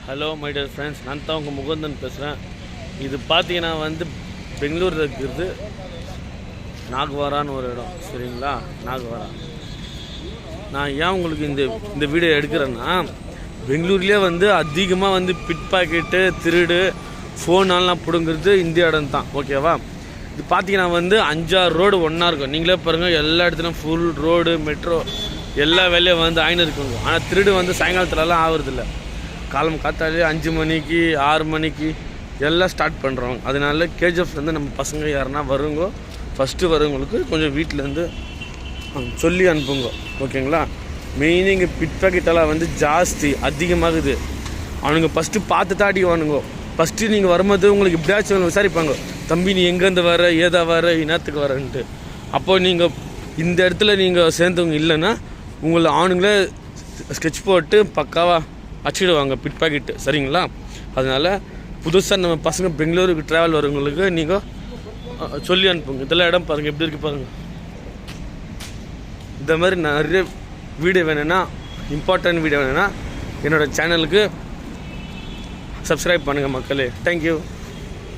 Hello my dear friends, நான் தான் உங்கள் முகுந்தன் பேசுகிறேன். இது பார்த்தீங்கன்னா பெங்களூரில் இருக்கிறது நாகவாரான்னு ஒரு இடம். சரிங்களா, நாகவாரா. நான் ஏன் உங்களுக்கு இந்த வீடியோ எடுக்கிறேன்னா, பெங்களூர்லேயே அதிகமாக பிட் பாக்கெட்டு, திருடு, ஃபோனாலாம் பிடுங்கிறது இந்த இடம் தான். ஓகேவா? இது பார்த்தீங்கன்னா 5-6 ரோடு ஒன்றா இருக்கும். நீங்களே பாருங்கள், எல்லா இடத்துலையும் ஃபுல் ரோடு, மெட்ரோ எல்லா வேலையும் ஆயின்னு இருக்குங்க. ஆனால் திருடு சாயங்காலத்துலலாம் ஆகுறதில்ல. காலம் காத்தாலே 5 மணிக்கு 6 மணிக்கு எல்லாம் ஸ்டார்ட் பண்ணுறோம். அதனால கேஜிஎஃப் நம்ம பசங்க யாருன்னா வருங்கோ, ஃபஸ்ட்டு வரவங்களுக்கு கொஞ்சம் வீட்டிலேருந்து சொல்லி அனுப்புங்க. ஓகேங்களா? மெயினாக இங்கே பிட் பாக்கெட்டெல்லாம் ஜாஸ்தி அதிகமாகுது. அவனுங்க ஃபஸ்ட்டு பார்த்து தான் அடிக்குவானுங்க. ஃபஸ்ட்டு நீங்கள் வரும்போது உங்களுக்கு இப்படியாச்சும் விசாரிப்பாங்க, தம்பி நீ எங்கேருந்து வர, ஏதா வர, இனத்துக்கு வரன்ட்டு. அப்போது நீங்கள் இந்த இடத்துல நீங்கள் சேர்ந்தவங்க இல்லைன்னா உங்களை ஆணுங்களே ஸ்கெட்ச் போட்டு பக்காவாக அச்சிடுவாங்க பிட் பாக்கெட்டு. சரிங்களா? அதனால் புதுசாக நம்ம பசங்க பெங்களூருக்கு ட்ராவல் வரவங்களுக்கு நீங்கள் சொல்லி அனுப்புங்க. இதெல்லாம் இடம் பாருங்கள், எப்படி இருக்குது பாருங்கள். இந்த மாதிரி நிறைய வீடியோ வேணும்னா, இம்பார்ட்டன்ட் வீடியோ வேணும்னா என்னோடய சேனலுக்கு சப்ஸ்கிரைப் பண்ணுங்கள் மக்களே. தேங்க்யூ.